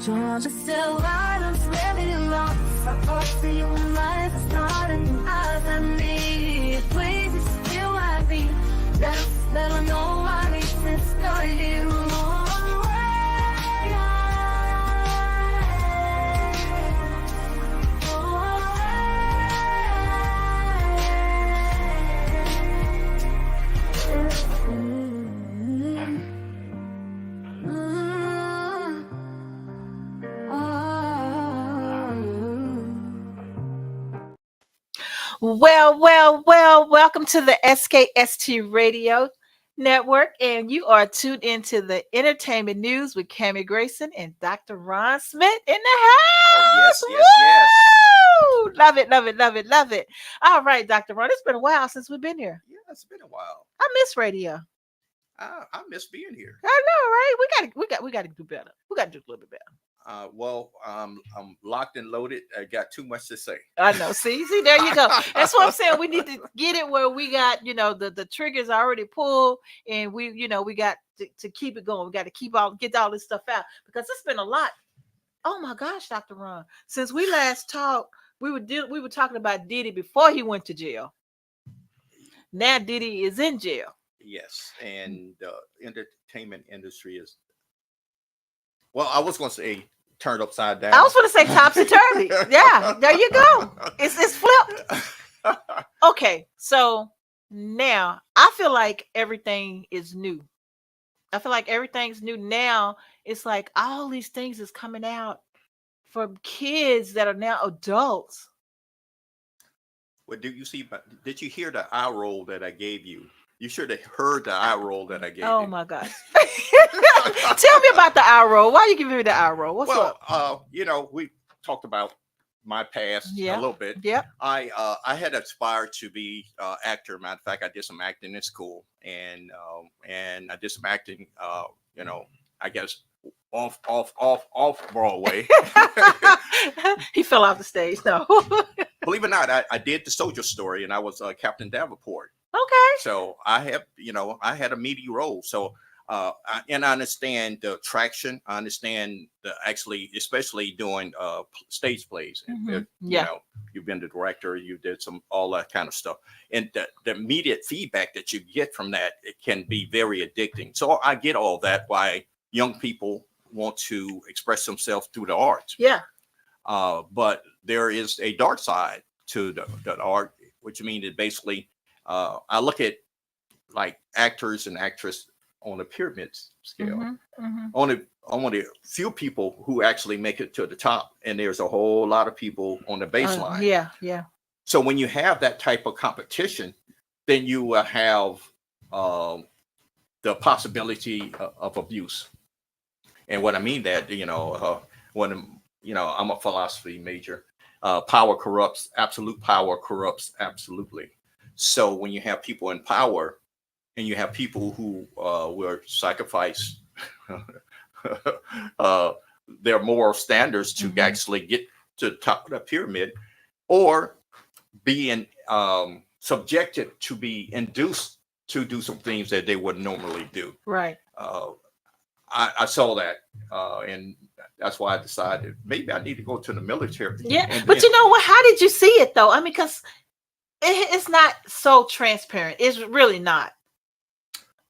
But still, I don't really long for us. You and life is not an eyes on me. Please, it's still I be. Let her know I need to start you. Well, welcome to the SKST Radio Network, and you are tuned into the entertainment news with Cammie Grayson and Dr. Ron Smith in the Oh, house. yes. Woo! Love it. All right, Dr. Ron, it's been a while since we've been here. Yeah, it's been a while. I miss radio. I miss being here. I know, right? We got to do better. We got to do a little bit better. I'm locked and loaded. I got too much to say. I know. See, there you go. That's what I'm saying. We need to get it where we got, the triggers already pulled, and we got to keep it going. We got to get all this stuff out because it's been a lot. Oh my gosh, Dr. Ron. Since we last talked, we were talking about Diddy before he went to jail. Now Diddy is in jail. Yes, and the entertainment industry is. Well, I was going to say turned upside down. I was going to say topsy-turvy. Yeah, there you go. It's flipped. Okay, so now I feel like everything is new. I feel like everything's new now. It's like all these things is coming out from kids that are now adults. Well, did you hear the eye roll that I gave you? You should have heard the eye roll that I gave you. Oh my gosh. Tell me about the eye roll. Why are you giving me the eye roll? What's up? We talked about my past a little bit. Yeah. I had aspired to be actor. Matter of fact, I did some acting in school, and I did some acting. I guess off Broadway. He fell off the stage. No. Believe it or not, I did the Soldier Story, and I was Captain Davenport. Okay. So I had a meaty role. So I understand the attraction. I understand especially doing stage plays. Mm-hmm. You've been the director. You did all that kind of stuff, and the immediate feedback that you get from that, it can be very addicting. So I get all that. Why young people want to express themselves through the arts. Yeah. But there is a dark side to the art, which means that basically. I look at like actors and actresses on a pyramid scale. Mm-hmm, mm-hmm. Only a few people who actually make it to the top, and there's a whole lot of people on the baseline. Yeah. So when you have that type of competition, then you will have the possibility of abuse. And what I mean that I'm a philosophy major. Power corrupts. Absolute power corrupts absolutely. So when you have people in power and you have people who will sacrifice their moral standards to actually get to the top of the pyramid, or being subjected to be induced to do some things that they wouldn't normally do. Right. I saw that, and that's why I decided maybe I need to go to the military. But you know what? How did you see it though? I mean, because it's not so transparent. It's really not.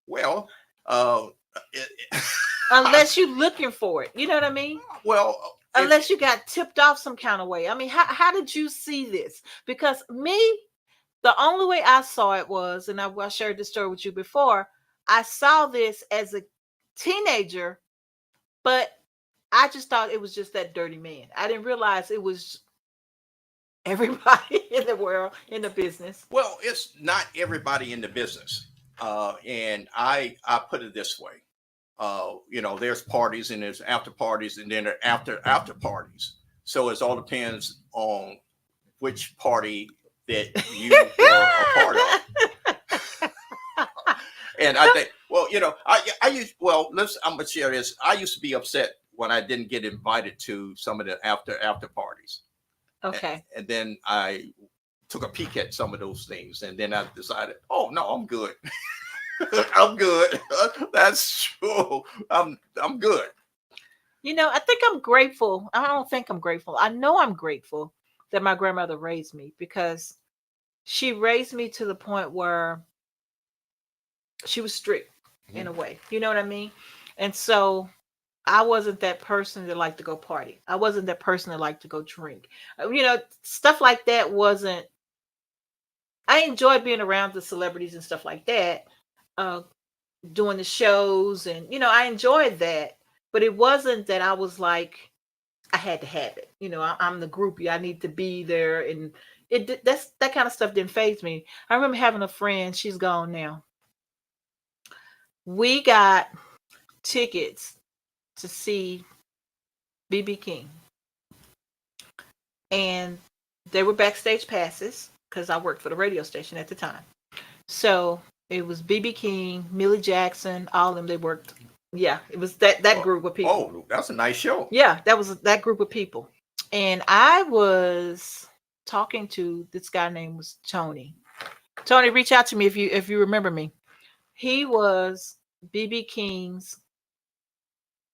Well, unless you're looking for it, you know what I mean? Well, unless you got tipped off some kind of way. I mean, how did you see this? Because the only way I saw it was, and I shared this story with you before, I saw this as a teenager, but I just thought it was just that dirty man. I didn't realize it was everybody in the world, in the business. Well, it's not everybody in the business. And I put it this way. There's parties and there's after parties and then there are after parties. So it all depends on which party that you are a part of. And I think, I'm gonna share this. I used to be upset when I didn't get invited to some of the after parties. Okay. And then I took a peek at some of those things, and then I decided, oh no, I'm good. I'm good. That's true. I'm good. I think I'm grateful. I don't think I'm grateful. I know I'm grateful that my grandmother raised me, because she raised me to the point where she was strict in Mhm. a way. You know what I mean? And so I wasn't that person that liked to go party. I wasn't that person that liked to go drink. Stuff like that wasn't. I enjoyed being around the celebrities and stuff like that, uh, doing the shows, and I enjoyed that. But it wasn't that I was like, I had to have it. I'm the groupie. I need to be there, and that kind of stuff didn't phase me. I remember having a friend. She's gone now. We got tickets to see BB King, and they were backstage passes because I worked for the radio station at the time. So it was BB King, Millie Jackson, all of them. They worked. Yeah, it was that Oh, group of people. oh, that's a nice show. Yeah, that was that group of people. And I was talking to this guy named was Tony. Tony, reach out to me if you remember me. He was BB King's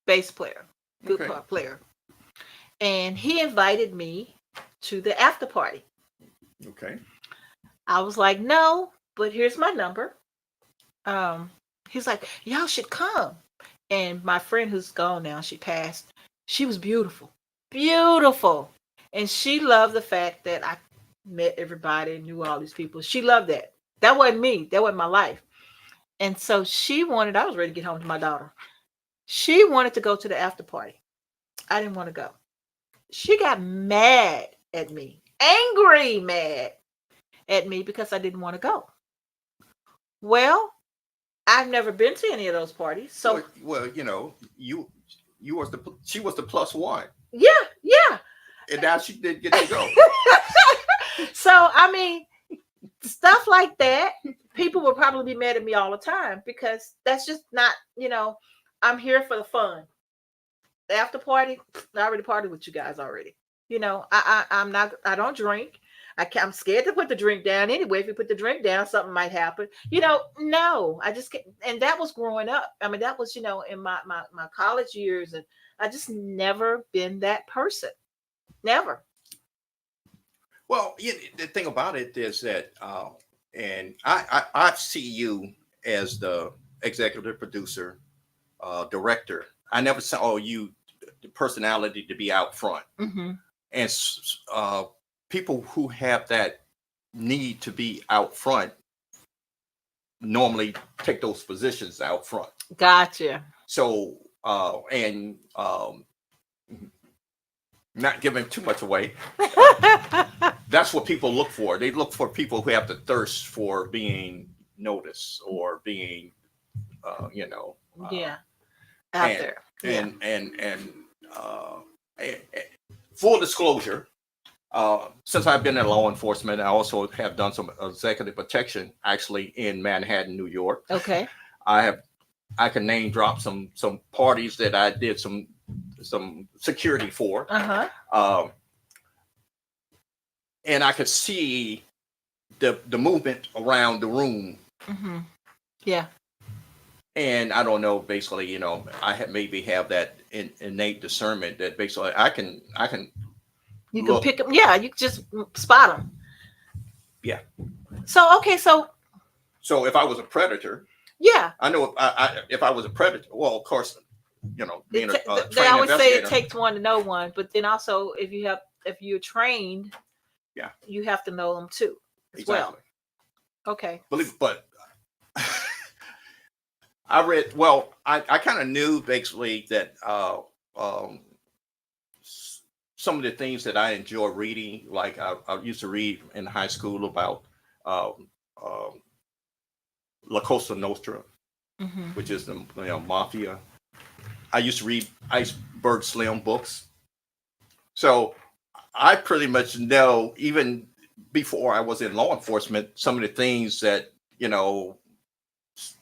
bass player, good Okay. player. And he invited me to the after party. Okay. I was like, no, but here's my number. Um, he's like, y'all should come. And my friend who's gone now, she passed. She was beautiful, beautiful, and she loved the fact that I met everybody, knew all these people. She loved that. That wasn't me. That wasn't my life. And so she wanted. I was ready to get home to my daughter. She wanted to go to the after party. I didn't want to go. She got mad at me, angry, mad at me because I didn't want to go. Well, I've never been to any of those parties, so Well, you was she was the plus one, yeah, yeah. and now she did get to go. So I mean, stuff like that, people will probably be mad at me all the time because that's just not, I'm here for the fun. The after party, I already partied with you guys already. I'm not. I don't drink. I'm scared to put the drink down anyway. If you put the drink down, something might happen. No, I just can't. And that was growing up. I mean, that was in my college years, and I just never been that person. Never. Well, the thing about it is that, and I see you as the executive producer, director. I never saw you the personality to be out front, Hmm. and people who have that need to be out front normally take those positions out front. Gotcha. So, and not giving too much away, that's what people look for. They look for people who have the thirst for being noticed or being, Yeah, out and there. Yeah. and uh, eh, eh, full disclosure. Since I've been in law enforcement, I also have done some executive protection actually in Manhattan, New York. Okay. I have I can name drop some parties that I did some security for. Uh-huh. Um, and I could see the movement around the room. Hmm. Yeah. And I don't know, basically, I maybe have that innate discernment that basically I can You can look. pick them. Yeah, you can just spot them. Yeah. So okay, so So if I was a predator, yeah, I know if I was a predator, well, of course, being a they trained always say it investigator. takes one to know one, but then also if you're trained, Yeah, you have to know them too as well. exactly. Okay. But I read, well, I kind of knew basically that um, some of the things that I enjoy reading, like I used to read in high school about uh, uh, La Cosa Nostra, Hmm. which is the mafia. I used to read Iceberg Slim books. So I pretty much know, even before I was in law enforcement, some of the things that,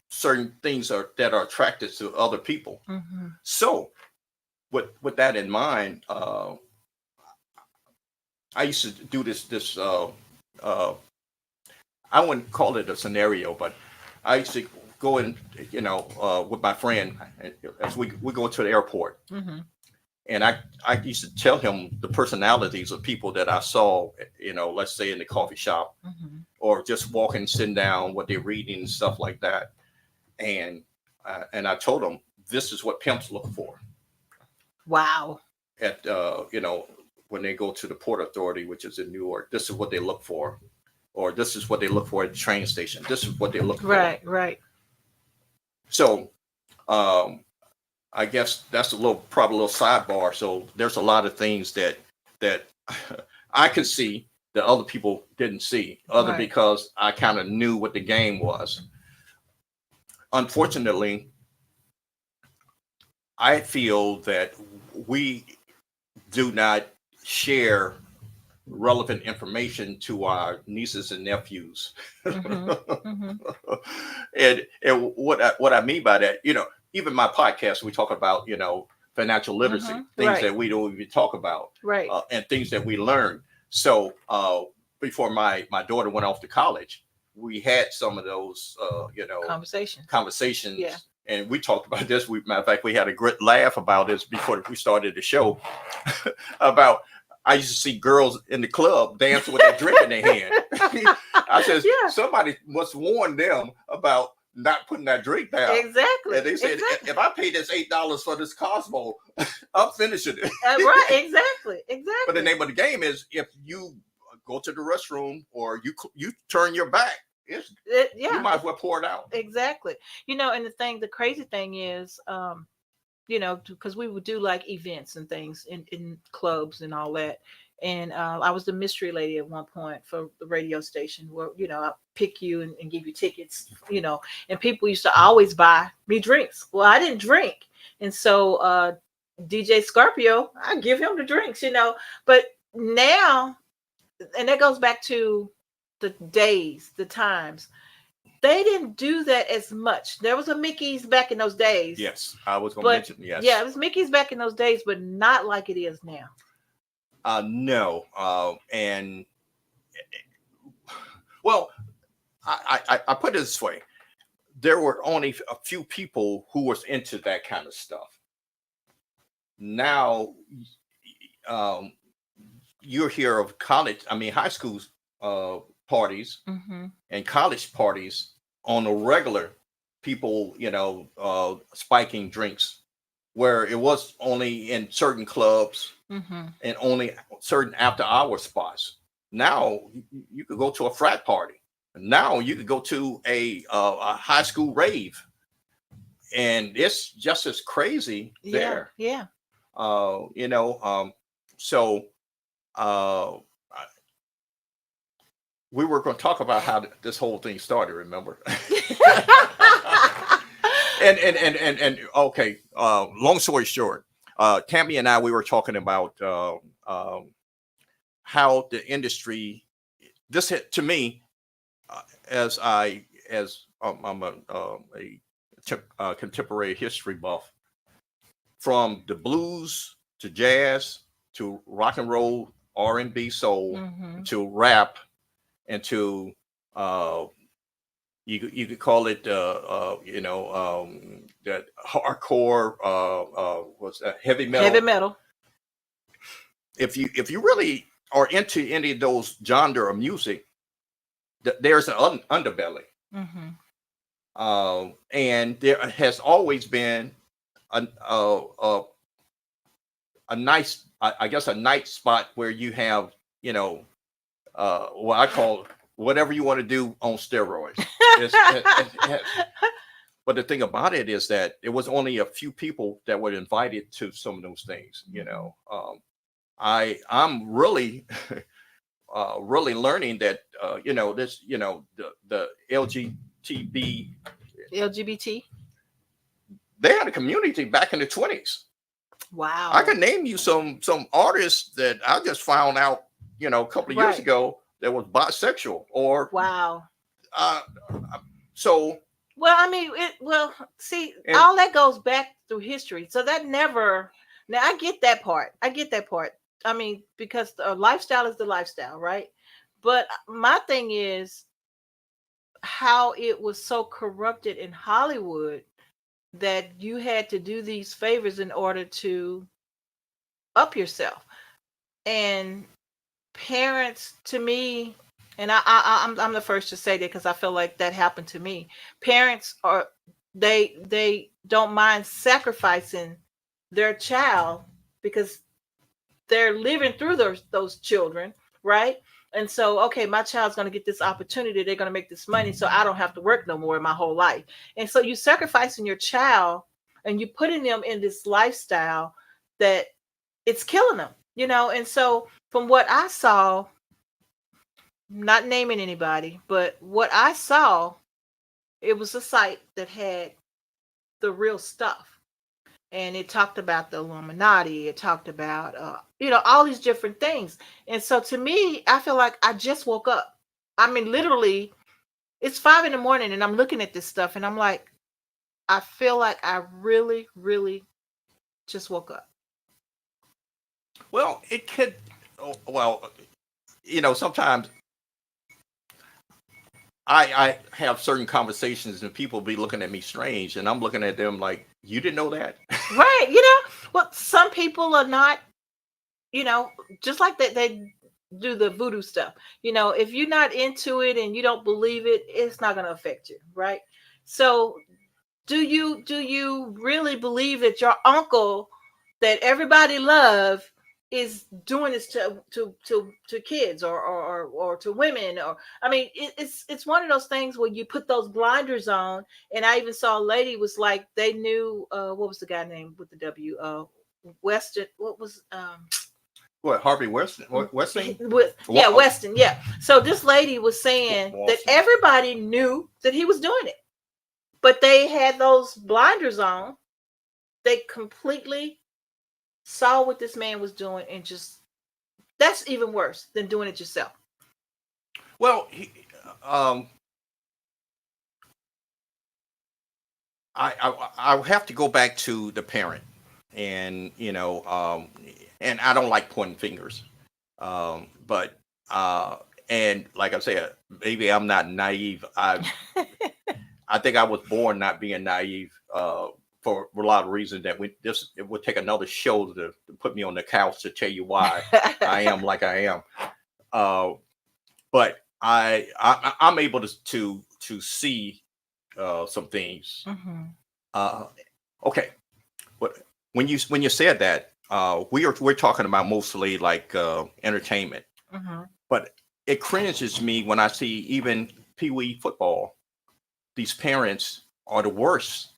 certain things that are attracted to other people. Hmm. So with that in mind, I used to do this uh, I wouldn't call it a scenario, but I used to go in, with my friend as we go to the airport, Hmm. And I used to tell him the personalities of people that I saw, let's say in the coffee shop Mhm. or just walking, sitting down, what they're reading and stuff like that. And I told him this is what pimps look for Wow. at when they go to the Port Authority, which is in New York. This is what they look for, or this is what they look for at the train station. This is what they look for. Right, right. So um, I guess that's probably a little sidebar. So there's a lot of things that I could see that other people didn't see, other Right. because I kind of knew what the game was. Unfortunately, I feel that we do not share relevant information to our nieces and nephews. Mhm. Mhm. And what I mean by that, even my podcast, we talk about, financial literacy, Mhm. things Right. that we don't even talk about, Right. and things that we learn. So before my daughter went off to college, we had some of those, Conversation. conversations. Yeah. And we talked about this. Matter of fact, we had a great laugh about this before we started the show. About I used to see girls in the club dancing with their drink in their hand. I said Yeah. somebody must warn them about not putting that drink down. Exactly. And they said, Exactly. if I pay this $8 for this Cosmo, I'm finishing it. Right. Exactly. But the Exactly. name of the game is if you go to the restroom or you turn your back, you Yeah. might as well pour it out. Exactly. And the crazy thing is, because we would do like events and things in clubs and all that. And I was the mystery lady at one point for the radio station where, I pick you and give you tickets, and people used to always buy me drinks. Well, I didn't drink. And so DJ Scorpio, I give him the drinks, but now, and that goes back to the days, the times they didn't do that as much. There was a Mickey's back in those days. Yes, I was going to But mention yes. yeah, it was Mickey's back in those days, but not like it is now. No, and well, I put it this way: there were only a few people who was into that kind of stuff. Now, um, you hear of high school parties Mm-hmm. and college parties on a regular. People, spiking drinks, where it was only in certain clubs Mm-hmm. and only certain after-hour spots. Now you could go to a frat party. Now you could go to a high school rave, and it's just as crazy there. Yeah. So uh, we were going to talk about how this whole thing started. Remember? and okay. Long story short, Tammy and I, we were talking about how the industry. This to me, as I'm a contemporary history buff, from the blues to jazz to rock and roll, R&B, soul, Mm-hmm. to rap, and to you could call it that hardcore what's that, heavy metal. Heavy metal. If you really are into any of those genre of music, there's an underbelly. Mm-hmm. And there has always been a nice, I guess, a night spot where you have, what I call whatever you want to do on steroids. But the thing about it is that it was only a few people that were invited to some of those things. I'm really really learning that this the LGBT. they had a community back in the 20s. Wow. I can name you some artists that I just found out a couple of years ago that was bisexual or wow. So well, I mean, see, all that goes back through history. So that never. Now I get that part. I mean, because the lifestyle is the lifestyle, right? But my thing is how it was so corrupted in Hollywood that you had to do these favors in order to up yourself. And parents, to me, and I'm the first to say that because I feel like that happened to me. Parents are, they don't mind sacrificing their child because they're living through those children, right? And so, okay, my child's going to get this opportunity. They're going to make this money, so I don't have to work no more in my whole life. And so, you sacrificing your child, and you putting them in this lifestyle that it's killing them, you know. And so, from what I saw, not naming anybody, but what I saw, it was a site that had the real stuff, and it talked about the Illuminati. It talked about, all these different things. And so, to me, I feel like I just woke up. I mean, literally, it's 5 a.m, and I'm looking at this stuff, and I'm like, I feel like I really, really just woke up. Well, it could. Well, sometimes I have certain conversations and people be looking at me strange, and I'm looking at them like, you didn't know that? Right. Well, some people are not, just like that, they do the voodoo stuff. If you're not into it and you don't believe it, it's not going to affect you. Right. So do you really believe that your uncle that everybody love is doing this to kids or to women? Or I mean, it's one of those things where you put those blinders on. And I even saw a lady was like, they knew, what was the guy name with the W, Weston, what was What, Harvey Weston? Weston? Weston, yeah. So this lady was saying that everybody knew that he was doing it, but they had those blinders on. They completely saw what this man was doing, and just, that's even worse than doing it yourself. Well, I have to go back to the parent, and and I don't like pointing fingers, but and like I said, maybe I'm not naive. I think I was born not being naive, for a lot of reasons that it would take another show to put me on the couch to tell you why I am like I am. But I'm able to see some things. Mm-hmm. Okay, but when you said that, we're talking about mostly like entertainment. Mm-hmm. But it cringes me when I see even Pee Wee football. These parents are the worst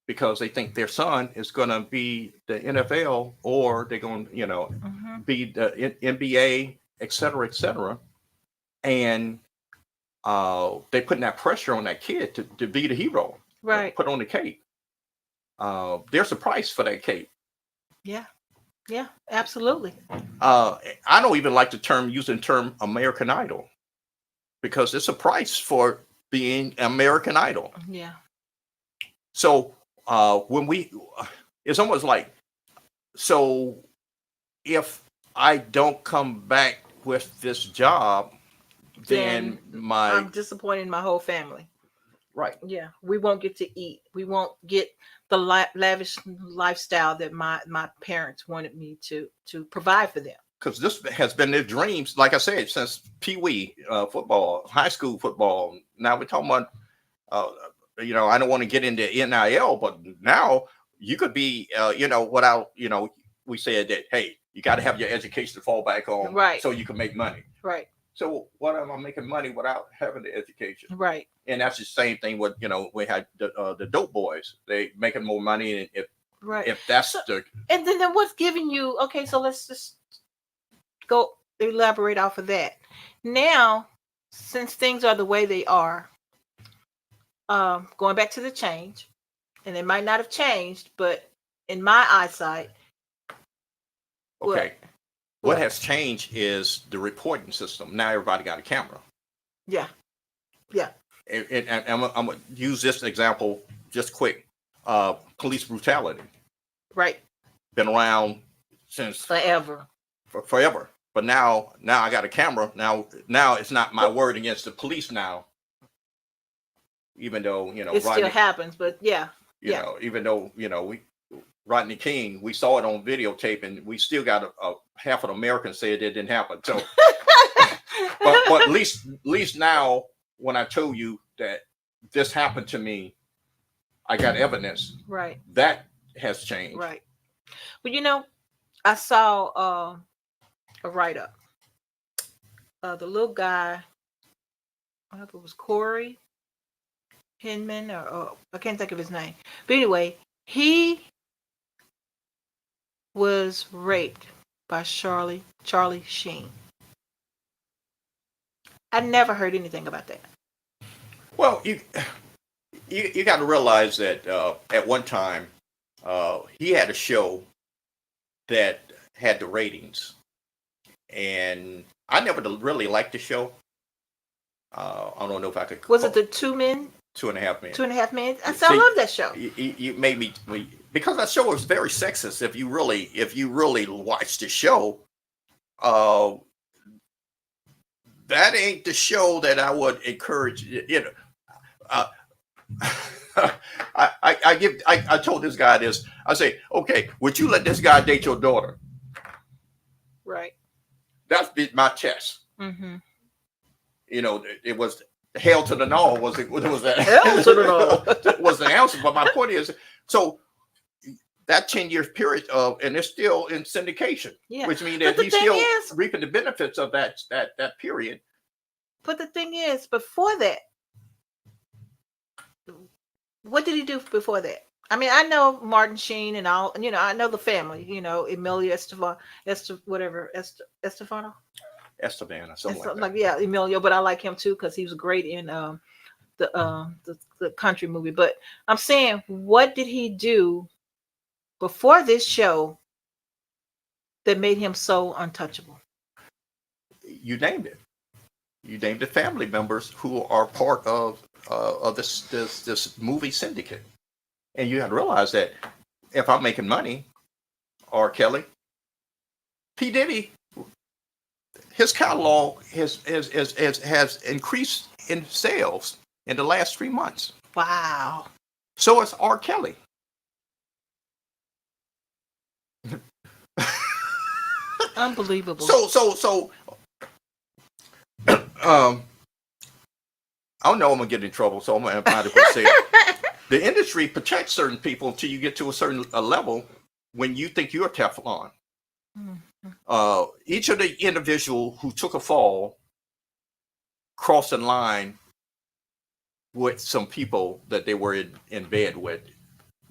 because they think their son is going to be the NFL, or they're going to, Mm-hmm. be the NBA, et cetera, and they putting that pressure on that kid to be the hero, Right. put on the cape. There's a price for that cape. Yeah, absolutely. I don't even like using the term American Idol, because it's a price for being American Idol. Yeah. So it's almost like, so if I don't come back with this job, then I'm disappointed in my whole family. Right. Yeah, we won't get to eat. We won't get the lavish lifestyle that my parents wanted me to provide for them. Because this has been their dreams, like I said, since Pee Wee football, high school football. Now we're talking about, I don't want to get into NIL, but now you could be, without, we said that, hey, you got to have your education to fall back on, right, so you can make money. Right. So what am I making money without having the education? Right. And that's the same thing with, we had the dope boys. They making more money, and if that's and then what's giving you, okay, so let's just go elaborate off of that. Now, since things are the way they are, going back to the change, and it might not have changed, but in my eyesight, okay. What has changed is the reporting system. Now everybody got a camera. Yeah. And I'm going to use this example just quick. Police brutality. Right. Been around since forever. Forever. But now I got a camera. Now it's not my word against the police now. Even though, it still happens, but yeah. Even though, Rodney King. We saw it on videotape, and we still got a half an American say it didn't happen. So, but at least now, when I told you that this happened to me, I got evidence. Right. That has changed. Right. Well, you know, I saw a write up. The little guy, I don't know if it was Corey Hinman or I can't think of his name. But anyway, he was raped by Charlie Sheen. I never heard anything about that. Well, you got to realize that at one time he had a show that had the ratings, and I never really liked the show. I don't know if I could. Was it the 2 Men? 2.5 Men. 2.5 Men. I still love that show. You made me because that show was very sexist. If you really watch the show, that ain't the show that I would encourage. You know, I told this guy this. I say, okay, would you let this guy date your daughter? Right. That's my test. Mm-hmm. You know, it was hell to the no. Was that hell to the no? Was the answer? But my point is, so that 10-year period and it's still in syndication, which means that he's still reaping the benefits of that period. But the thing is, before that, what did he do before that? I mean, I know Martin Sheen and all, you know, I know the family, you know, Emilio Estefano, Esteban, something like that. Yeah, Emilio, but I like him too because he was great in the country movie. But I'm saying, what did he do before this show that made him so untouchable? You named it. You named the family members who are part of this movie syndicate, and you have to realize that if I'm making money, R. Kelly, P. Diddy, his catalog has increased in sales in the last 3 months. Wow. So it's R. Kelly. Unbelievable. So I know I'm gonna get in trouble, so I'm gonna might as well say it. The industry protects certain people until you get to a certain level when you think you're Teflon. Mm-hmm. Each of the individual who took a fall crossed in line with some people that they were in bed with,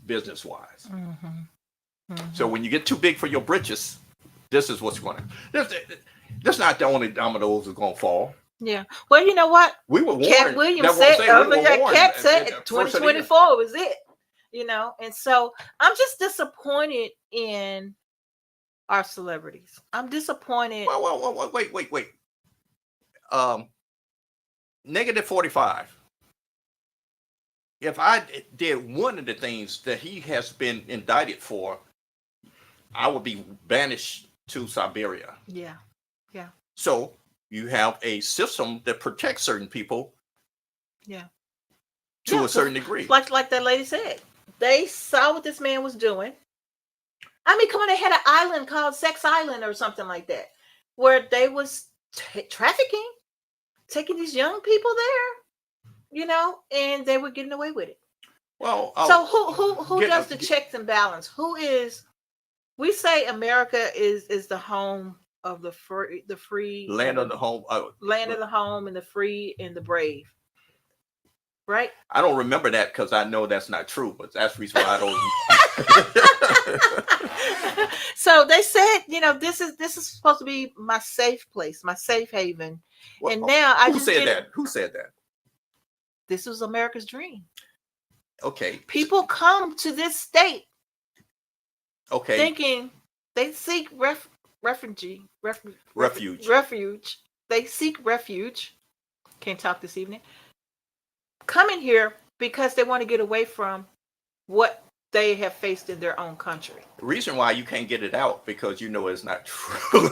business wise. Mm-hmm. Mm-hmm. So when you get too big for your britches, this is what's going to. That's not the only dominoes that's going to fall. Yeah. Well, you know what? We were warned. Cat Williams said, Cat said 2024 was it. You know, and so I'm just disappointed in our celebrities. I'm disappointed. Well, wait. Negative 45. If I did one of the things that he has been indicted for, I would be banished to Siberia. Yeah. Yeah. So you have a system that protects certain people. Yeah. To a certain degree. Like that lady said. They saw what this man was doing. I mean, come on, they had an island called Sex Island or something like that, where they was trafficking, taking these young people there, you know, and they were getting away with it. Well, so who does the checks and balance? Who is? We say America is the home of the free land of the home, land of the home, and the free and the brave. Right? I don't remember that because I know that's not true, but that's the reason why I don't. So they said, you know, this is supposed to be my safe place, my safe haven, well, and now who said that? Who said that? This was America's dream. Okay. People come to this state. Okay. Thinking they seek refuge. They seek refuge. Can't talk this evening. Coming here because they want to get away from what they have faced in their own country. The reason why you can't get it out because you know it's not true.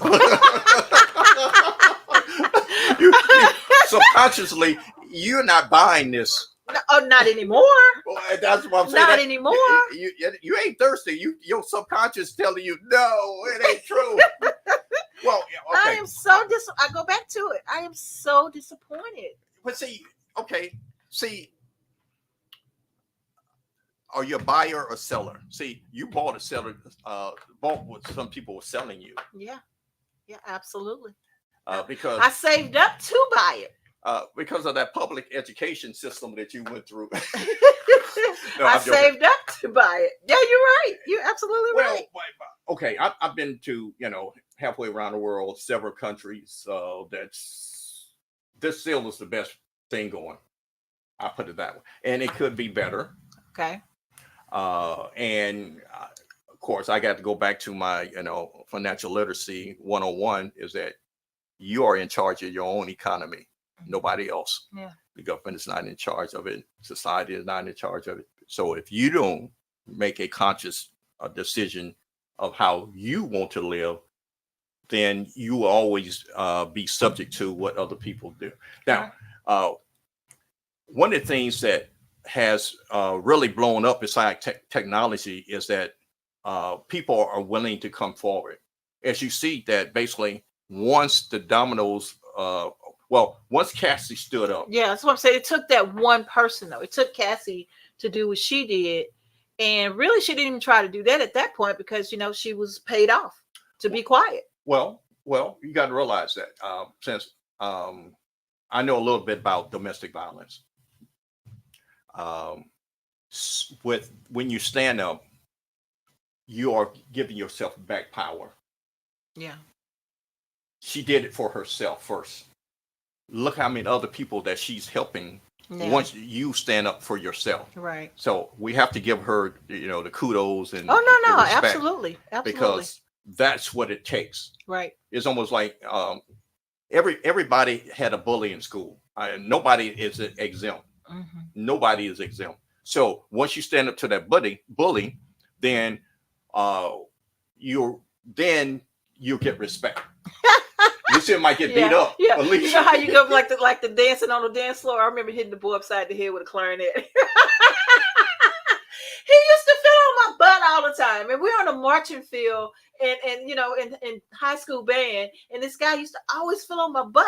Subconsciously, you're not buying this No, oh, not anymore. Well, that's what I'm saying. Not anymore. You ain't thirsty. Your subconscious telling you, no, it ain't true. Well, yeah, okay. I am so I go back to it. I am so disappointed. But see, okay, see, are you a buyer or seller? See, you bought a seller, bought what some people were selling you. Yeah, absolutely. Because I saved up to buy it. Because of that public education system that you went through. No, I I'm joking. saved up to buy it. Yeah, you're right. You're absolutely right. Okay, I've been to, halfway around the world, several countries. This still is the best thing going. I put it that way, and it could be better. Okay. And of course, I got to go back to my, financial literacy 101 is that you are in charge of your own economy, nobody else. Yeah. The government is not in charge of it. Society is not in charge of it. So if you don't make a conscious decision of how you want to live, then you will always be subject to what other people do. Now, one of the things that has really blown up beside technology is that people are willing to come forward. As you see that basically once the dominoes, once Cassie stood up. Yeah, that's what I'm saying. It took that one person, though. It took Cassie to do what she did. And really, she didn't even try to do that at that point because, she was paid off to be quiet. Well, you got to realize that since I know a little bit about domestic violence. When you stand up, you are giving yourself back power. Yeah. She did it for herself first. Look how many other people that she's helping once you stand up for yourself. Right. So we have to give her, the kudos and no, the respect absolutely. because that's what it takes. Right. It's almost like everybody had a bully in school. Nobody is exempt. Mm-hmm. Nobody is exempt. So once you stand up to that bully, then you'll get respect. You still might get beat up. Yeah. At least. You know how you go like the dancing on the dance floor? I remember hitting the boy upside the head with a clarinet. He used to fill on my butt all the time. And we're on a marching field and in high school band. And this guy used to always fill on my butt.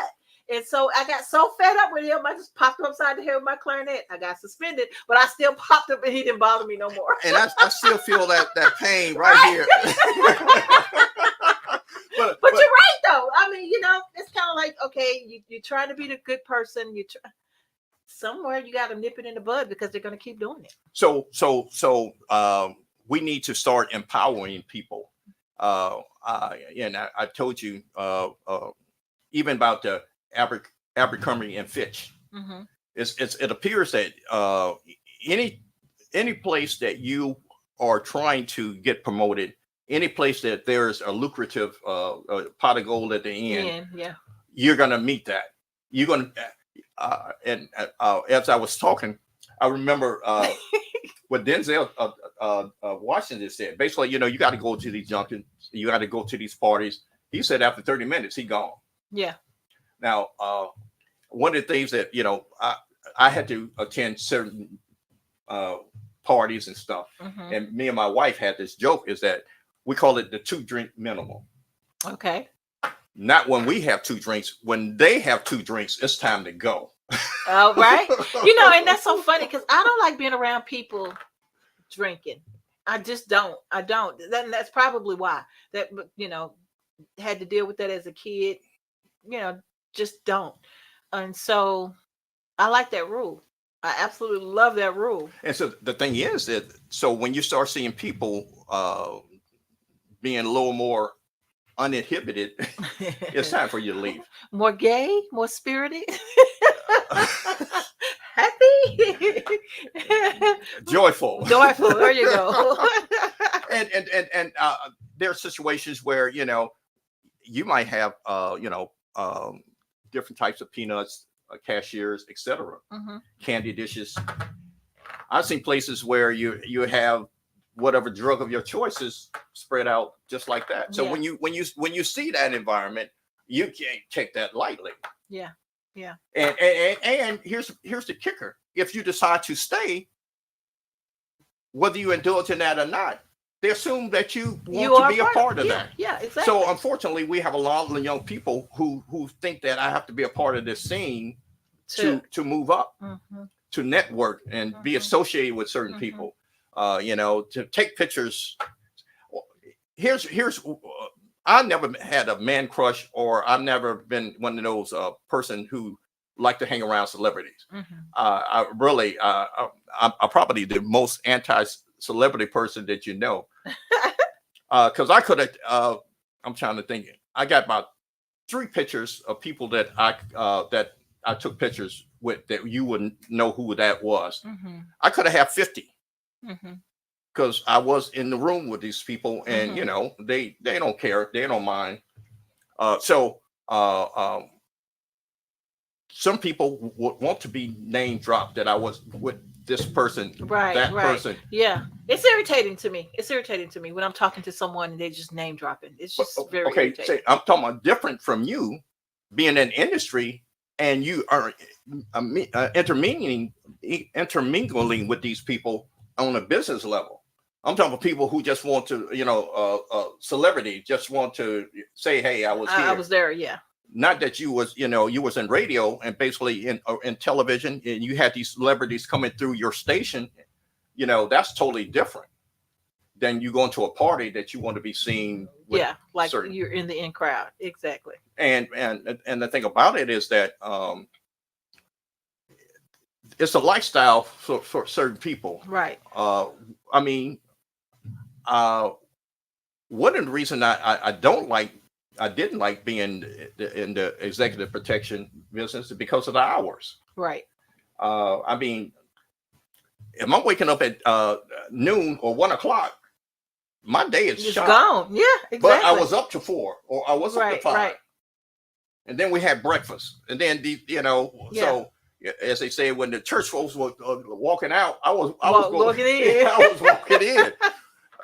And so I got so fed up with him, I just popped him upside the head with my clarinet. I got suspended, but I still popped him and he didn't bother me no more. And I still feel that pain right here. But you're right, though. I mean, it's kind of like, okay, you're trying to be the good person. Somewhere you got to nip it in the bud because they're going to keep doing it. So we need to start empowering people. And I told you even about the Abercrombie and Fitch. Mm-hmm. It appears that any place that you are trying to get promoted, any place that there's a lucrative pot of gold at the end, you're going to meet that. You're going to, and as I was talking, I remember what Denzel Washington said. Basically, you got to go to these junkets, you got to go to these parties. He said after 30 minutes, he gone. Yeah. Now, one of the things that, I had to attend certain parties and stuff. Mm-hmm. And me and my wife had this joke is that we call it the 2-drink minimum. Okay. Not when we have 2 drinks. When they have 2 drinks, it's time to go. Oh, right. And that's so funny because I don't like being around people drinking. I just don't. I don't. That's probably why that, had to deal with that as a kid. Just don't. And so I like that rule. I absolutely love that rule. And so the thing is that, so when you start seeing people being a little more uninhibited, it's time for you to leave. More gay, more spirited, happy, joyful. There you go. and there are situations where you might have different types of peanuts, cashiers, etc. Mm-hmm. Candy dishes. I've seen places where you have whatever drug of your choices spread out just like that. So when you see that environment, you can't take that lightly. Yeah. And here's the kicker. if you decide to stay, whether you indulge in that or not, they assume that you want to be a part of that. Yeah, exactly. So unfortunately, we have a lot of young people who think that I have to be a part of this scene to move up, to network and be associated with certain people. To take pictures. Here's I never had a man crush, or I've never been one of those person who like to hang around celebrities. I really, I'm probably the most anti-celebrity person that you know, because I could have. I'm trying to think. I got about 3 pictures of people that I took pictures with that you wouldn't know who that was. I could have had 50. Because I was in the room with these people, and they don't care, they don't mind. Some people want to be name dropped that I was with this person, that person. Yeah, it's irritating to me. It's irritating to me when I'm talking to someone and they just name dropping. It's just very irritating. I'm talking about different from you being in industry, and you are intermingling with these people on a business level. I'm talking about people who just want to, celebrity, just want to say, hey, I was here. I was there, yeah. Not that you was in radio and basically in television, and you had these celebrities coming through your station. That's totally different than you going to a party that you want to be seen with. Yeah, like you're in the in crowd. Exactly. And the thing about it is that it's a lifestyle for certain people. Right. One of the reasons I didn't like being in the executive protection business is because of the hours. Right. If I'm waking up at noon or 1 o'clock, my day is shot. Gone. Yeah, exactly. But I was up to 4, or I was up to 5. Right. And then we had breakfast. And then so as they say, when the church folks were walking out, I was walking in. I was walking in.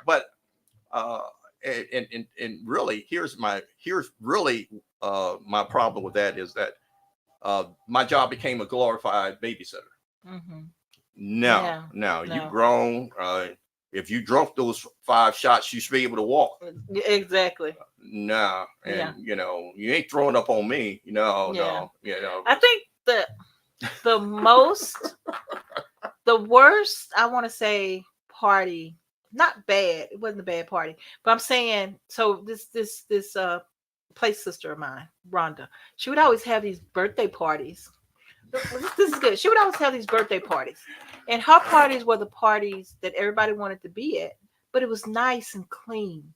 But and really, here's my problem with that is that my job became a glorified babysitter. No, you've grown. If you drunk those 5 shots, you should be able to walk. Exactly. No, and you ain't throwing up on me. No. I think the worst, I want to say, party. Not bad. It wasn't a bad party, but I'm saying, so this place sister of mine, Rhonda, she would always have these birthday parties. This is good. She would always have these birthday parties, and her parties were the parties that everybody wanted to be at, but it was nice and clean.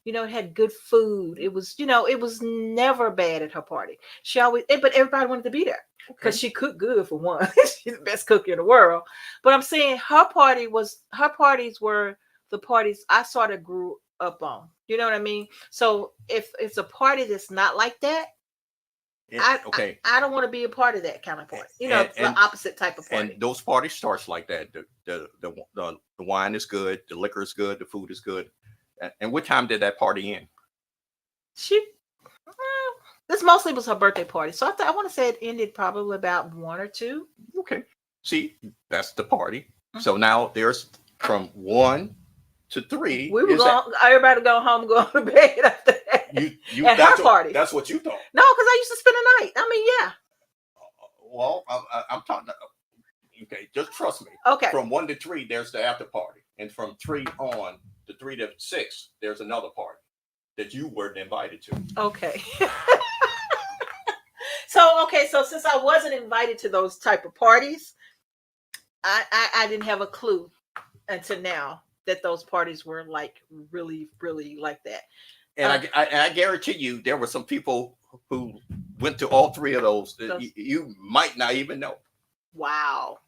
It had good food. It was, it was never bad at her party. She always, but everybody wanted to be there because she cooked good, for one. She's the best cook in the world. But I'm saying her parties were the parties I sort of grew up on. You know what I mean? So if it's a party that's not like that, I don't want to be a part of that kind of party. The opposite type of party. And those parties starts like that. The wine is good, the liquor is good, the food is good. And what time did that party end? This mostly was her birthday party. So I want to say it ended probably about 1 or 2. Okay. See, that's the party. So now there's from 1 to 3. We were going. Everybody go home, go to bed after that. You at her party. That's what you thought. No, because I used to spend the night. I mean, yeah. Well, I'm talking. Okay, just trust me. Okay. From 1 to 3, there's the after party, and from 3 on to 3 to 6, there's another party that you weren't invited to. Okay. So since I wasn't invited to those type of parties, I didn't have a clue until now that those parties were like really, really like that. And I guarantee you, there were some people who went to all 3 of those that you might not even know. Wow.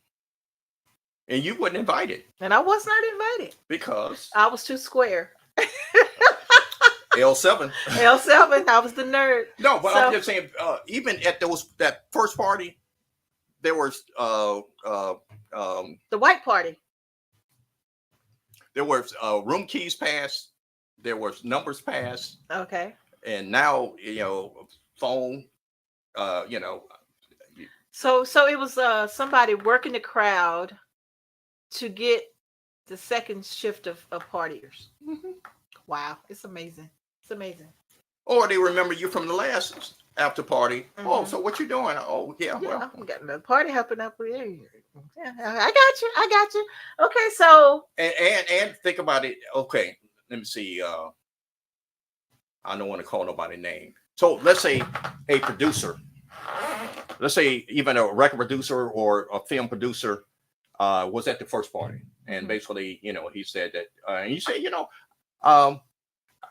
And you weren't invited. And I was not invited. Because I was too square. L7. L7. I was the nerd. No, but I'm just saying, even at that first party, there was the white party. There were room keys passed. There was numbers passed. Okay. And now, phone, So it was somebody working the crowd to get the second shift of partiers. Mhm. Wow, it's amazing. It's amazing. Or they remember you from the last after party. Oh, Hmm. so what you doing? Oh, yeah, well, Yeah, we got another party happening up here. Yeah, I got you. I got you. Okay, so and think about it. Okay, let me see. I don't want to call nobody name. So let's say a producer, let's say even a record producer or a film producer was at the first party, and Mhm. basically, he said that, and you say, um,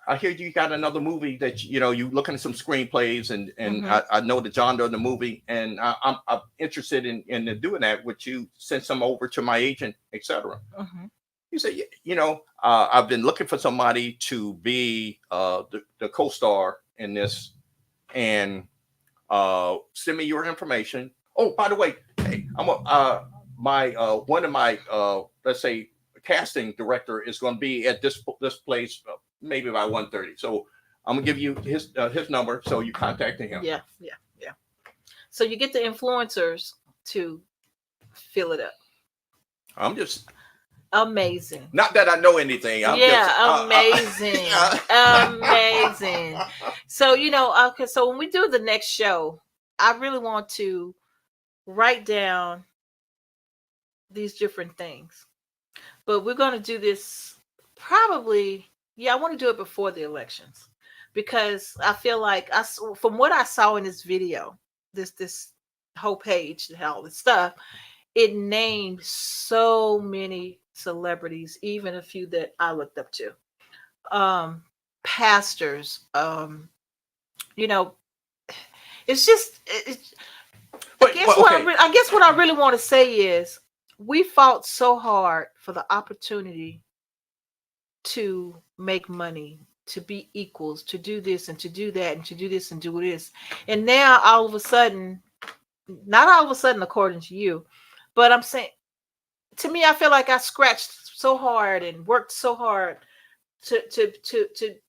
I hear you got another movie that you looking at some screenplays, and Mhm. I know the genre of the movie, and I'm interested in doing that. Would you send some over to my agent, etc.? Mhm. You say, I've been looking for somebody to be the co-star in this, and send me your information. Oh, by the way, hey, my one of my let's say casting director is going to be at this place maybe by 1:30. So I'm gonna give you his number, so you contacting him. Yeah, yeah, yeah. So you get the influencers to fill it up. I'm just Amazing. not that I know anything. I'm just Yeah, amazing. Amazing. So, okay, so when we do the next show, I really want to write down these different things. But we're going to do this probably, yeah, I want to do it before the elections because I feel like from what I saw in this video, this whole page, all this stuff, it named so many celebrities, even a few that I looked up to. Pastors, you know, it's just but okay. I guess what I really want to say is we fought so hard for the opportunity to make money, to be equals, to do this and to do that and to do this and do this. And now all of a sudden, not all of a sudden according to you, but I'm saying to me, I feel like I scratched so hard and worked so hard to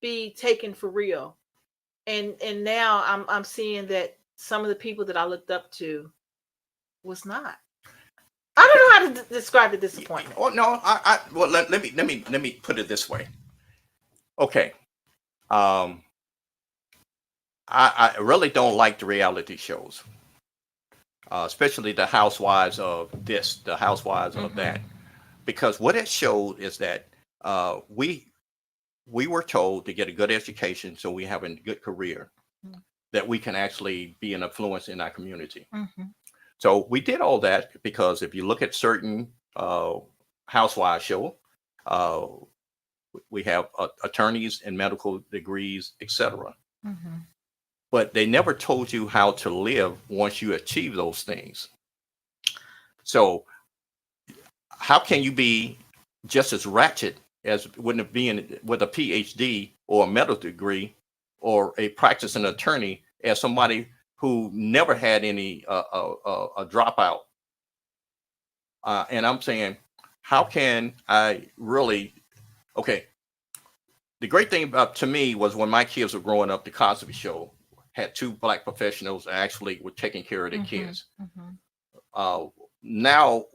be taken for real. And now I'm seeing that some of the people that I looked up to was not. I Okay. don't know how to describe the disappointment. Oh no, well let me put it this way. Okay. Um, I really don't like the reality shows, especially the housewives of this, the housewives of Mhm. that, because what it showed is that we were told to get a good education so we have a good career, that we can actually be an influence in our community. Mhm. So we did all that because if you look at certain housewives show, uh, we have attorneys and medical degrees, etc. Mhm. But they never told you how to live once you achieve those things. So how can you be just as ratchet as wouldn't it being with a PhD or a medical degree or a practicing attorney as somebody who never had any a dropout? And I'm saying, how can I really? Okay, the great thing about to me was when my kids were growing up, the Cosby Show had two black professionals that actually were taking care of their Mhm. kids. Mhm. Uh, Now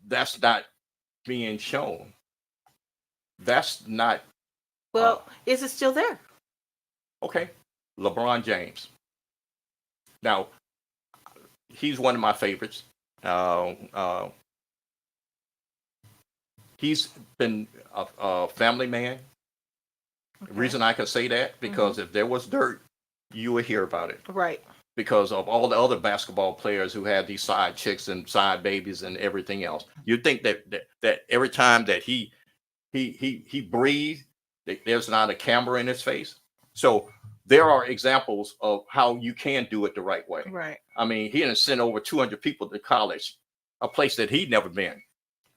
that's not being shown. That's not uh, Well, is it still there? okay. LeBron James. Now he's one of my favorites. Uh, uh, he's been a family man. The Okay. reason I can say that Mhm. because if there was dirt, you would hear about it. Right. Because of all the other basketball players who had these side chicks and side babies and everything else. You'd think that every time that he breathed, there's not a camera in his face. So there are examples of how you can do it the right way. Right. I mean, he done sent over 200 people to college, a place that he'd never been.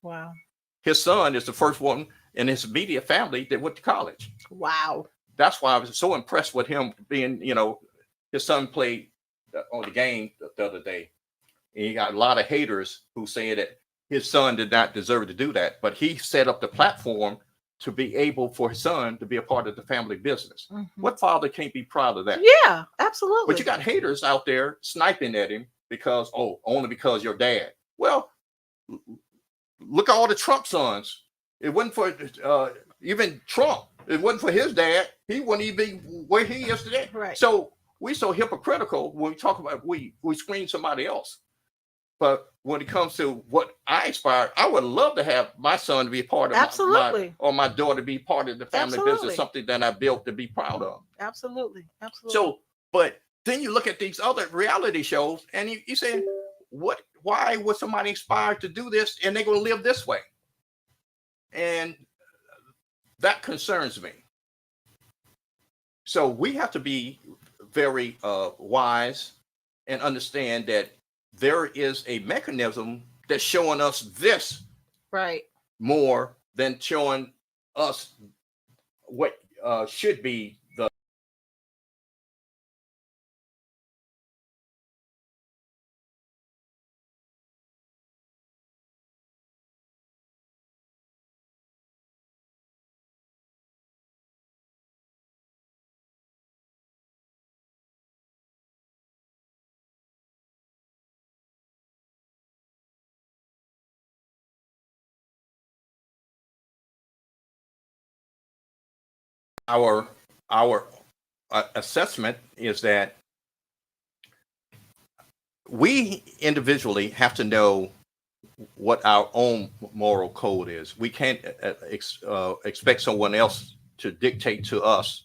Wow. His son is the first one in his immediate family that went to college. Wow. That's why I was so impressed with him being, his son played on the game the other day. And he got a lot of haters who say that his son did not deserve to do that, but he set up the platform to be able for his son to be a part of the family business. Mhm. What father can't be proud of that? Yeah, But you absolutely. got haters out there sniping at him because, oh, only because your dad. Well, look at all the Trump sons. It wasn't for even Trump. It wasn't for his dad. He wouldn't even be where he is today. Right. So we so hypocritical when we talk about we screen somebody else. But when it comes to what I aspire, I would love to have my son to be part of Absolutely. or my daughter to be part of the family Absolutely. business, something that I built to be proud of. Absolutely. Absolutely. So, but then you look at these other reality shows and you say, why would somebody inspired to do this and they're going to live this way? And that concerns me. So we have to be very wise and understand that there is a mechanism that's showing us this right more than showing us what should be the our assessment is that we individually have to know what our own moral code is. We can't expect someone else to dictate to us.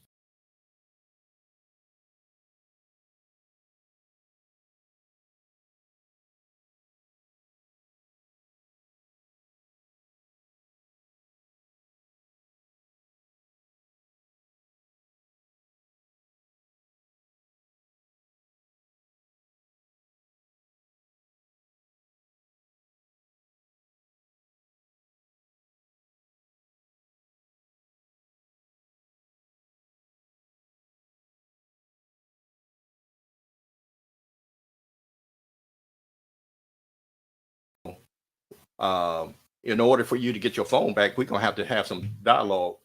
In order for you to get your phone back, we're gonna have to have some dialogue.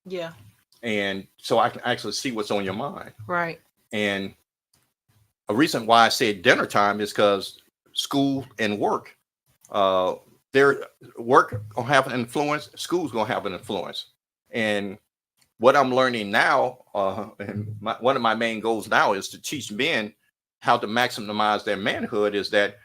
Yeah. And so I can actually see what's on your mind. Right. And a reason why I said dinner time is because school and work, their work gonna have an influence, school's gonna have an influence. And what I'm learning now, and one of my main goals now is to teach men how to maximize their manhood, is that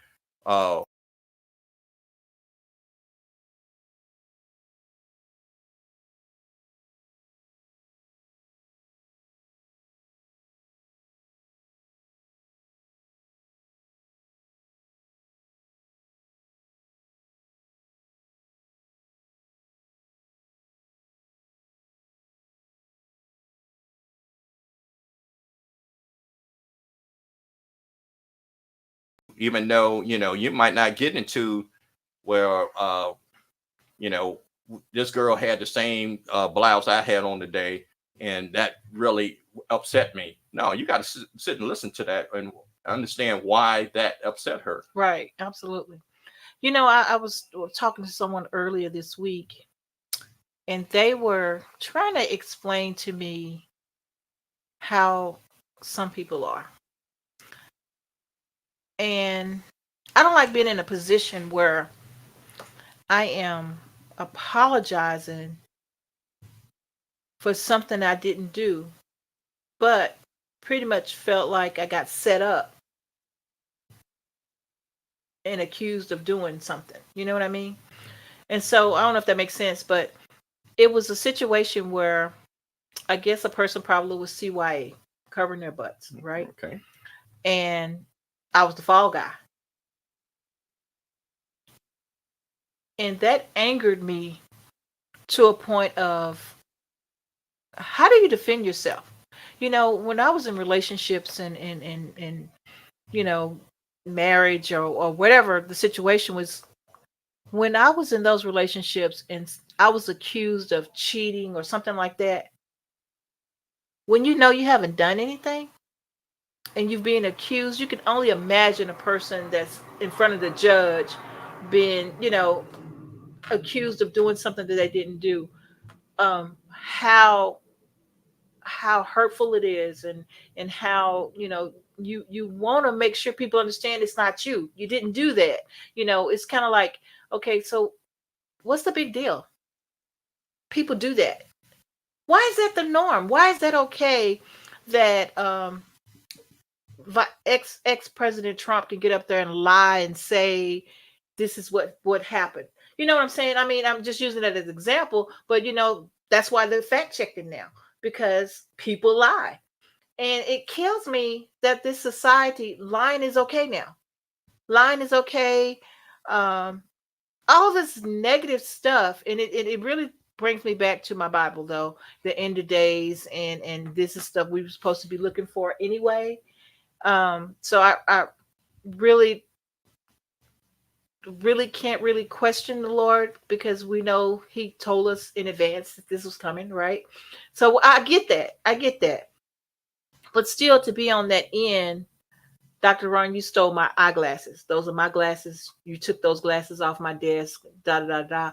even though, you might not get into where, this girl had the same blouse I had on today, and that really upset me. No, you got to sit and listen to that and understand why that upset her. Right. Absolutely. I was talking to someone earlier this week, and they were trying to explain to me how some people are. And I don't like being in a position where I am apologizing for something I didn't do, but pretty much felt like I got set up and accused of doing something. You know what I mean? And so I don't know if that makes sense, but it was a situation where I guess a person probably was CYA, covering their butts, right? Okay. And I was the fall guy. And that angered me to a point of, how do you defend yourself? When I was in relationships and marriage or whatever the situation was, when I was in those relationships and I was accused of cheating or something like that, when you haven't done anything and you're being accused, you can only imagine a person that's in front of the judge being, accused of doing something that they didn't do. How how hurtful it is, and how, you want to make sure people understand it's not you. You didn't do that. It's kind of like, okay, so what's the big deal? People do that. Why is that the norm? Why is that okay that ex President Trump can get up there and lie and say this is what happened? You know what I'm saying? I mean, I'm just using that as an example, but that's why they're fact checking now, because people lie. And it kills me that this society, lying is okay now. Lying is okay. Um, all this negative stuff, and it really brings me back to my Bible, though, the end of days, and this is stuff we were supposed to be looking for anyway. So I really really can't really question the Lord, because we know he told us in advance that this was coming, right? So I get that. I get that. But still, to be on that end, Dr. Ron, you stole my eyeglasses. Those are my glasses. You took those glasses off my desk. Da da da da.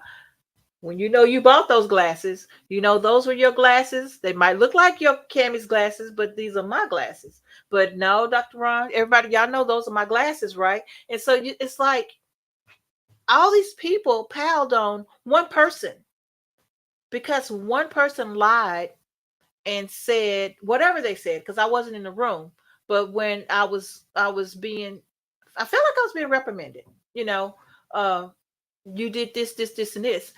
When you bought those glasses, those were your glasses. They might look like your Cammy's glasses, but these are my glasses. But no, Dr. Ron, everybody, y'all know those are my glasses, right? And so it's like all these people piled on one person, because one person lied and said whatever they said, because I wasn't in the room. But when I was being, I felt like I was being reprimanded. Uh, you did this, and this,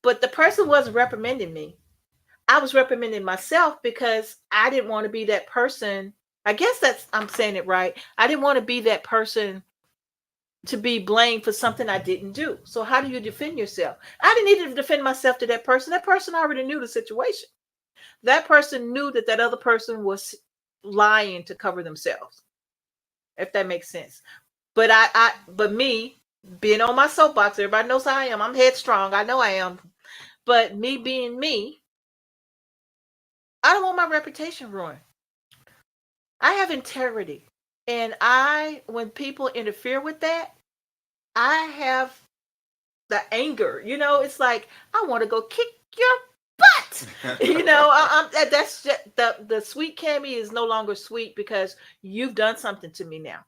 but the person wasn't reprimanding me. I was reprimanding myself, because I didn't want to be that person. I guess I'm saying it right. I didn't want to be that person to be blamed for something I didn't do. So how do you defend yourself? I didn't need to defend myself to that person. That person already knew the situation. That person knew that other person was lying to cover themselves, if that makes sense. But but me being on my soapbox, everybody knows how I am. I'm headstrong. I know I am. But me being me, I don't want my reputation ruined. I have integrity. And when people interfere with that, I have the anger. It's like, I want to go kick your butt. That's just, the sweet Cammy is no longer sweet, because you've done something to me now.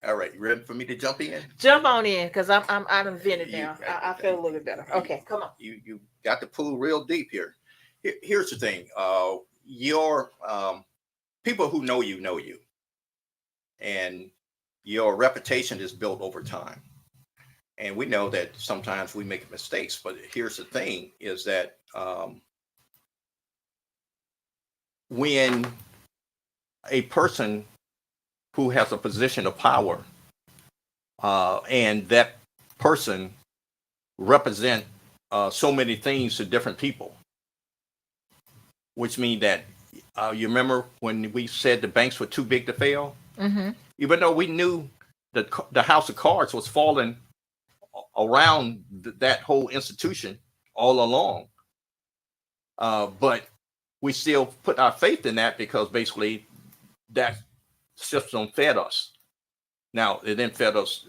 All right, you ready for me to jump in? Jump on in, because I'm vented now. I feel a little bit better. Okay, come on. You got the pool real deep here. Here's the thing. Your people who know you, and your reputation is built over time. And we know that sometimes we make mistakes, but here's the thing: is that when a person who has a position of power, and that person represent so many things to different people, which means that you remember when we said the banks were too big to fail? Mm-hmm. Even though we knew that the house of cards was falling around that whole institution all along, but we still put our faith in that, because basically that system fed us. Now, it didn't fed us,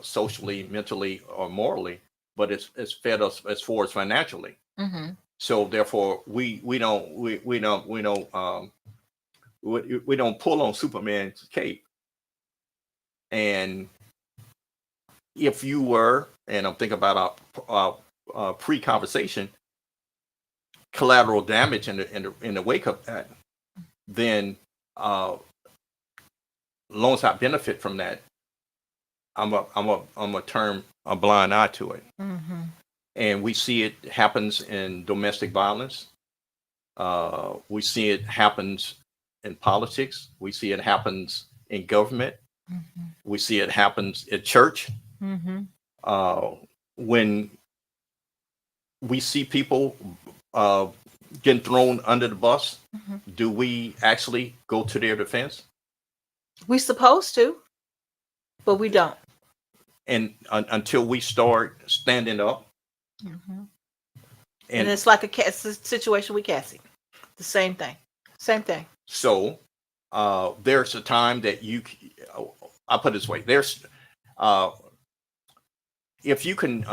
socially, mentally, or morally, but it's fed us as far as financially. Mm-hmm. So therefore, we don't pull on Superman's cape. And if you were, and I'm thinking about our pre-conversation, collateral damage in the wake of that, then long as I benefit from that, I'm a turn a blind eye to it. Mm-hmm. And we see it happens in domestic violence. We see it happens in politics. We see it happens in government. Mm-hmm. We see it happens at church. Mm-hmm. When we see people getting thrown under the bus, Mm-hmm. do we actually go to their defense? We're supposed to, but we don't. And until we start standing up. Mm-hmm. And it's like it's a situation with Cassie. The same thing. Same thing. So there's a time that I'll put it this way. There's if you can,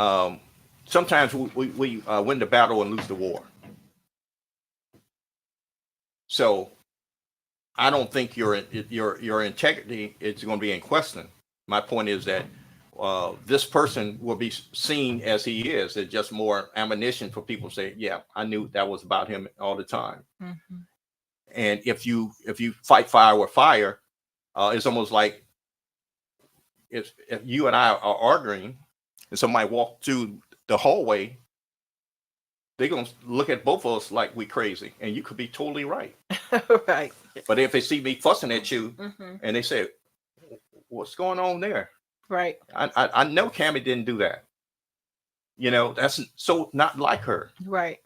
sometimes we win the battle and lose the war. So I don't think your integrity is going to be in question. My point is that this person will be seen as he is. It's just more ammunition for people to say, "Yeah, I knew that was about him all the time." Mm-hmm. And if you fight fire with fire, it's almost like if you and I are arguing, and somebody walk through the hallway, they're gonna look at both of us like we crazy, and you could be totally right. Right. But if they see me fussing at you, Mm-hmm. and they say, "What's going on there?" Right. I know Cammie didn't do that. You know, that's so not like her. Right.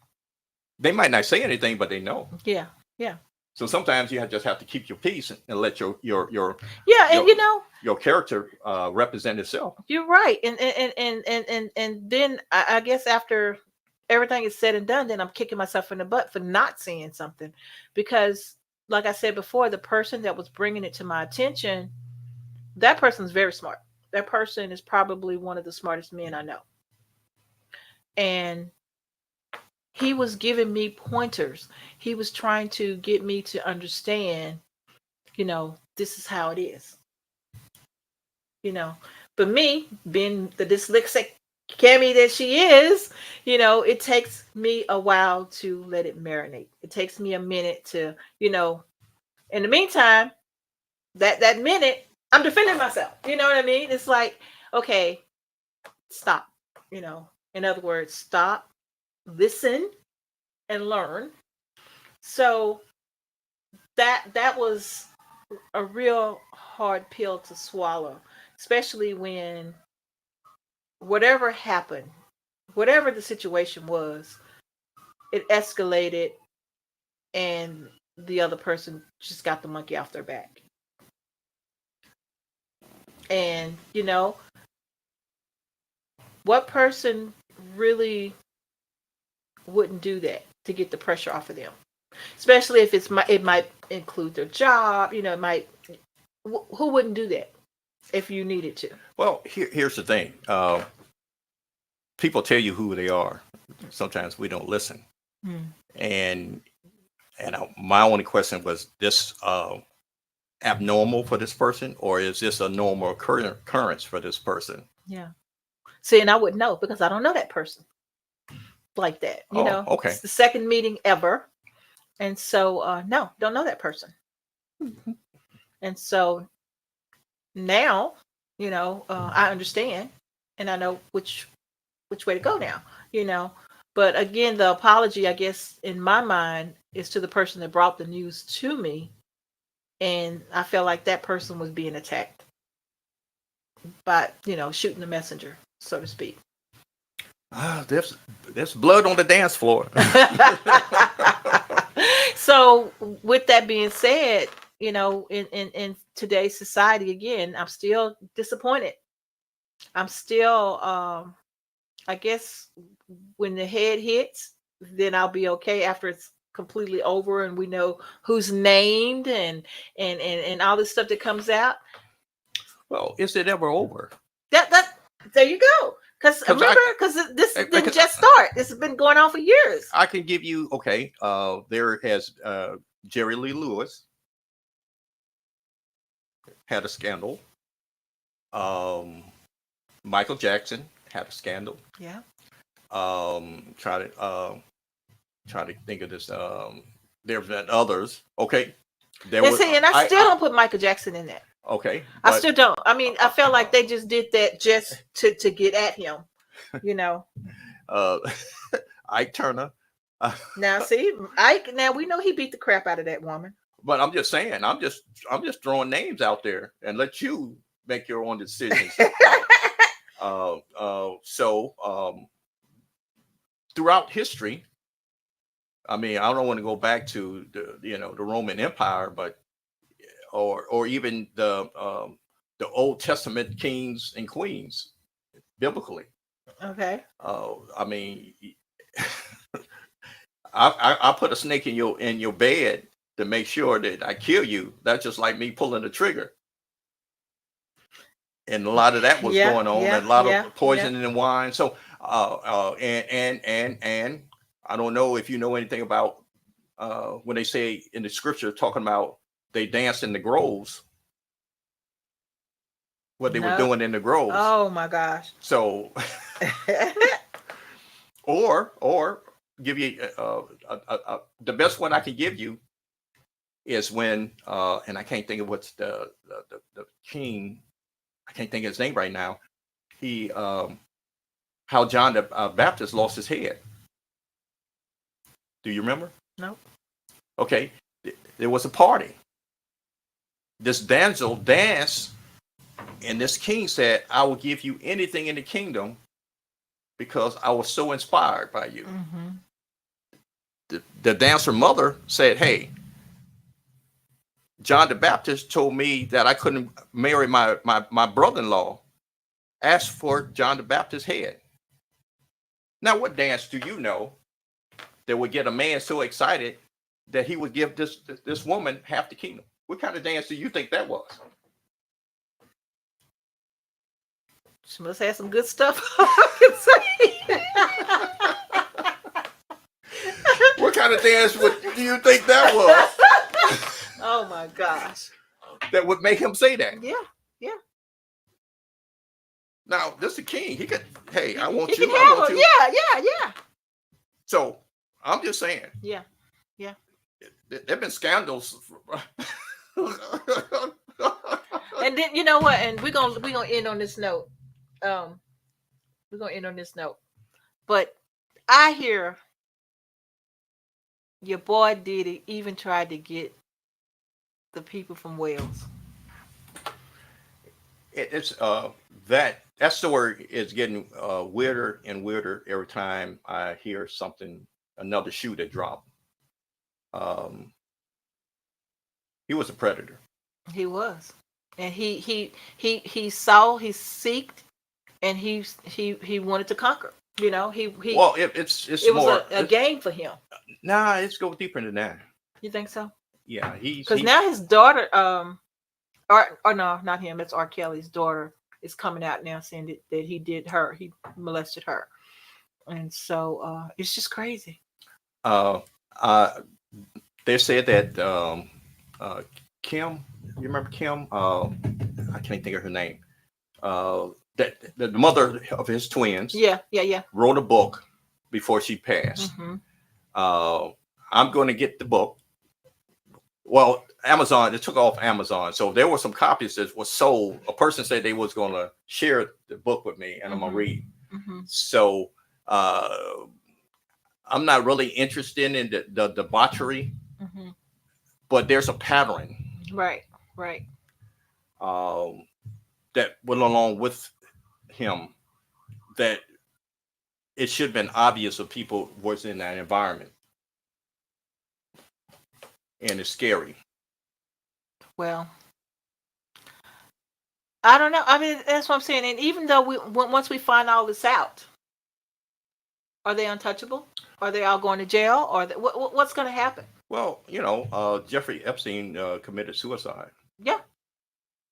They might not say anything, but they know. Yeah. Yeah. So sometimes you just have to keep your peace and let your Yeah. And your character represent itself. you're right. And then I guess after everything is said and done, then I'm kicking myself in the butt for not seeing something, because, like I said before, the person that was bringing it to my attention, that person's very smart. That person is probably one of the smartest men I know. And he was giving me pointers. He was trying to get me to understand, this is how it is. But me, being the dyslexic Cammie that she is, it takes me a while to let it marinate. It takes me a minute to, in the meantime, that minute, I'm defending myself. You know what I mean? It's like, okay, stop. In other words, stop, listen, and learn. So that was a real hard pill to swallow, especially when whatever happened, whatever the situation was, it escalated and the other person just got the monkey off their back. And, what person really wouldn't do that to get the pressure off of them? Especially if it might include their job, it might, who wouldn't do that if you needed to? Well, here's the thing. People tell you who they are. Sometimes we don't listen. And my only question was, this abnormal for this person, or is this a normal occurrence for this person? Yeah. See, and I wouldn't know because I don't know that person like that. Okay. It's the second meeting ever. And so, no, don't know that person. And so now, I understand, and I know which way to go now, But again, the apology, I guess, in my mind, is to the person that brought the news to me. And I felt like that person was being attacked by, shooting the messenger, so to speak. There's blood on the dance floor. So with that being said, in today's society, again, I'm still disappointed. I'm still, I guess when the head hits, then I'll be okay after it's completely over and we know who's named and all this stuff that comes out. Well, is it ever over? That there you go. Because this didn't just start. This has been going on for years. I can give you, okay, there has Jerry Lee Lewis had a scandal. Michael Jackson had a scandal. Yeah. Try to think of this. There's been others. Okay. And I still don't put Michael Jackson in that. Okay. I still don't. I mean, I felt like they just did that just to get at him, Ike Turner. Now, see, Ike. Now we know he beat the crap out of that woman. But I'm just saying, I'm just throwing names out there and let you make your own decisions. So throughout history, I mean, I don't want to go back to the Roman Empire, but or even the Old Testament kings and queens, biblically. Okay. I mean, I put a snake in your bed to make sure that I kill you. That's just like me pulling the trigger. And a lot of that was going on, and a lot of poisoning in wine. So, and I don't know if you know anything about when they say in the scripture talking about they danced in the groves, what they were No. doing in the groves. Oh my gosh. So, or give you the best one I can give you is when and I can't think of what's the king. I can't think of his name right now. He how John the Baptist lost his head. Do you remember? No. Okay, there was a party. This damsel danced, and this king said, "I will give you anything in the kingdom because I was so inspired by you." Mm-hmm. The dancer mother said, "Hey, John the Baptist told me that I couldn't marry my brother-in-law. Ask for John the Baptist's head." Now, what dance do you know that would get a man so excited that he would give this woman half the kingdom? What kind of dance do you think that was? She must have some good stuff. I can say. What kind of dance do you think that was? Oh my gosh. That would make him say that? Yeah. Now, this is the king. He could, hey, I want He you. can I have want her. you. Yeah. So I'm just saying. Yeah. There've been scandals. And then you know what? And we're gonna end on this note. But I hear your boy Diddy even tried to get the people from Wales. It's that story is getting weirder and weirder every time I hear something, another shoe that dropped. He was a predator. He was, and he seeked, and he wanted to conquer. You know, Well, it's it more was a game for him. Nah, it's go deeper than that. You think so? Yeah, Because now his daughter, or no, not him. It's R. Kelly's daughter is coming out now saying that he molested her, and so it's just crazy. They said that Kim, you remember Kim? I can't think of her name. That the mother of his twins. Yeah. Wrote a book before she passed. Mm-hmm. I'm going to get the book. Well, Amazon, it took off Amazon. So there were some copies that was sold. A person said they was going to share the book with me and I'm going to read. Mm-hmm. So I'm not really interested in the debauchery, Mm-hmm. but there's a pattern. Right. That went along with him that it should have been obvious if people was in that environment. And it's scary. Well, I don't know. I mean, that's what I'm saying. And even though once we find all this out, are they untouchable? Are they all going to jail? Or what's going to happen? Well, Jeffrey Epstein committed suicide. Yeah,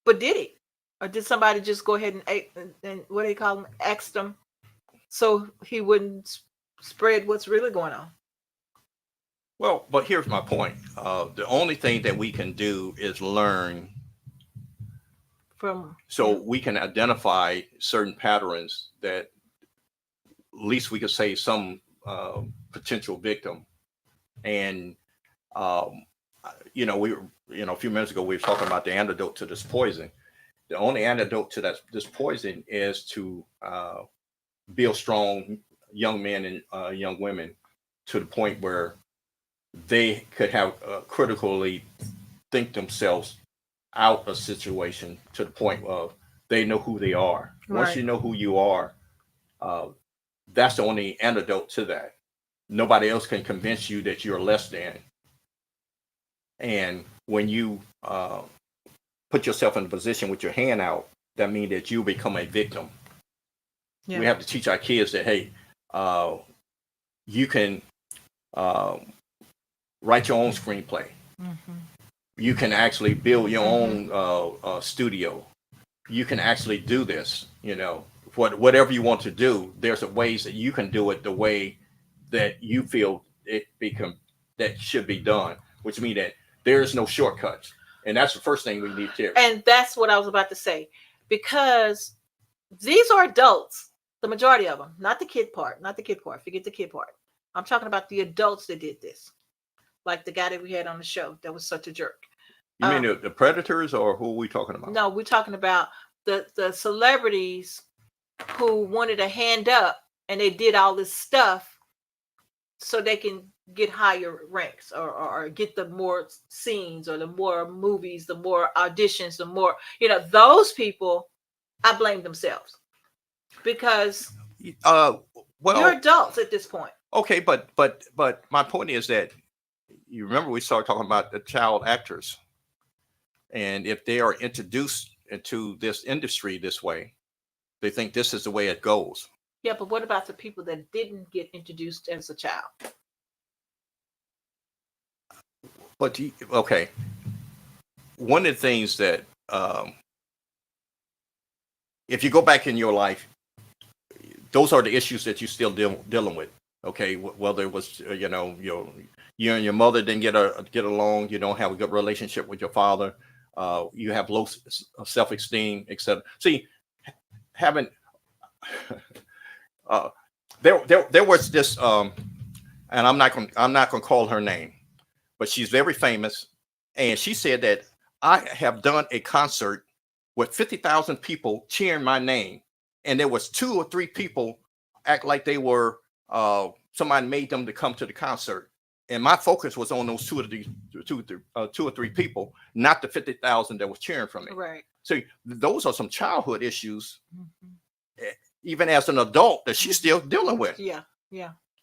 but did he, or did somebody just go ahead and what do they call him, axed him, so he wouldn't spread what's really going on? Well, but here's my point. The only thing that we can do is learn so we can identify certain patterns that at least we could say some potential victim. And a few minutes ago we were talking about the antidote to this poison. The only antidote to this poison is to build strong young men and young women to the point where they could have critically think themselves out of situation to the point of they know who they are. Right. Once you know who you are, that's the only antidote to that. Nobody else can convince you that you're less than. And when you put yourself in a position with your hand out, that means that you become a victim. Yeah. We have to teach our kids that, hey, you can write your own screenplay. Mm-hmm. You can actually build your own studio. You can actually do this, whatever you want to do. There's ways that you can do it the way that you feel it that should be done, which means that there is no shortcuts. And that's the first thing we need to. And that's what I was about to say, because these are adults, the majority of them, not the kid part, forget the kid part. I'm talking about the adults that did this, like the guy that we had on the show that was such a jerk. You mean the predators, or who are we talking about? No, we're talking about the celebrities who wanted a hand up, and they did all this stuff so they can get higher ranks or get the more scenes or the more movies, the more auditions, the more, those people, I blame themselves, because you're adults at this point. Okay, but my point is that you remember we started talking about the child actors, and if they are introduced into this industry this way, they think this is the way it goes. Yeah, but what about the people that didn't get introduced as a child? But okay, one of the things that if you go back in your life, those are the issues that you're still dealing with. Okay, whether it was you and your mother didn't get along, you don't have a good relationship with your father, you have low self-esteem, etc. See, having there was this and I'm not gonna call her name, but she's very famous, and she said that I have done a concert with 50,000 people cheering my name, and there was 2 or 3 people act like they were somebody made them to come to the concert, and my focus was on those 2 or 3 people, not the 50,000 that was cheering for me. Right. So those are some childhood issues, even as an adult, that she's still dealing with. Yeah.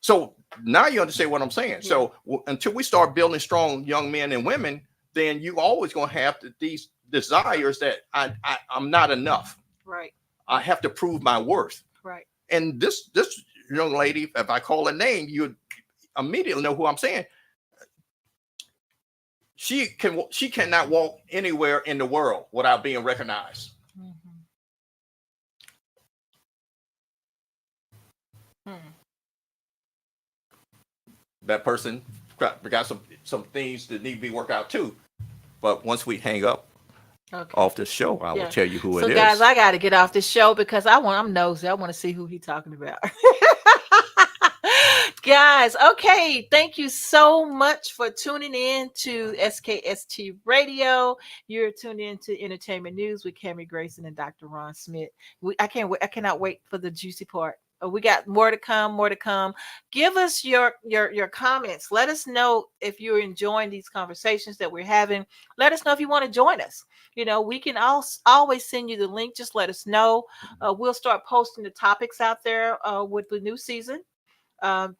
So now you understand what I'm saying. Yeah. So until we start building strong young men and women, then you always going to have these desires that I'm not enough. Right. I have to prove my worth. Right. And this young lady, if I call her name, you immediately know who I'm saying. She cannot walk anywhere in the world without being recognized. That person got some things that need to be worked out too. But once we hang up off this show, I will tell you who it is. So guys, I got to get off this show because I'm nosy. I want to see who he's talking about. Guys, okay, thank you so much for tuning in to SKST Radio. You're tuned in to Entertainment News with Cammie Grayson and Dr. Ron Smith. I cannot wait for the juicy part. We got more to come. Give us your comments. Let us know if you're enjoying these conversations that we're having. Let us know if you want to join us. We can always send you the link. Just let us know. We'll start posting the topics out there with the new season.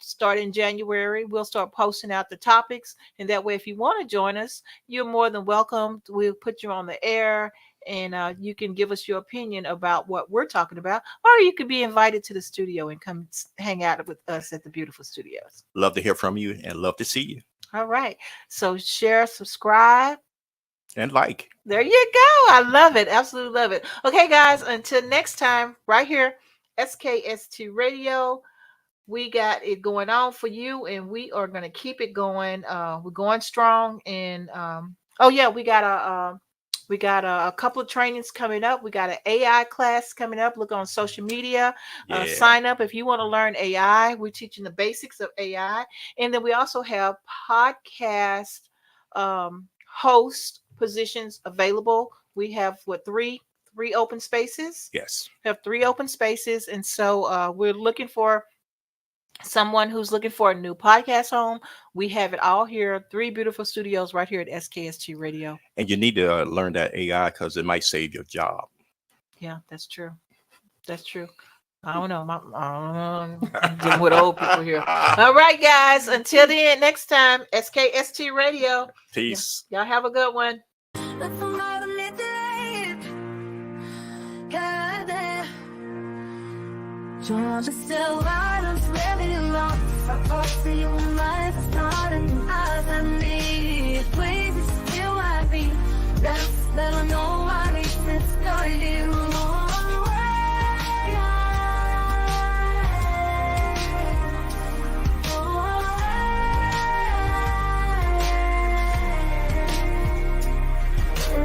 Starting January, we'll start posting out the topics. And that way, if you want to join us, you're more than welcome. We'll put you on the air. And you can give us your opinion about what we're talking about, or you could be invited to the studio and come hang out with us at the beautiful studios. Love to hear from you and love to see you. All right. So share, subscribe, and like. There you go. I love it. Absolutely love it. Okay, guys, until next time, right here, SKST Radio. We got it going on for you, and we are going to keep it going. We're going strong. And we got a couple of trainings coming up. We got an AI class coming up. Look on social media. Sign up if you want to learn AI. We're teaching the basics of AI. And then we also have podcast host positions available. We have, three open spaces? Yes. We have 3 open spaces. And so we're looking for someone who's looking for a new podcast home. We have it all here. 3 beautiful studios right here at SKST Radio. And you need to learn that AI because it might save your job. Yeah, that's true. That's true. I don't know. I'm dealing with old people here. All right, guys. Until then, next time, SKST Radio. Peace. Y'all have a good one. But still, I don't really long. I see you in life, it's not in the eyes I need. Please, still I be. That's that I know I need to tell you.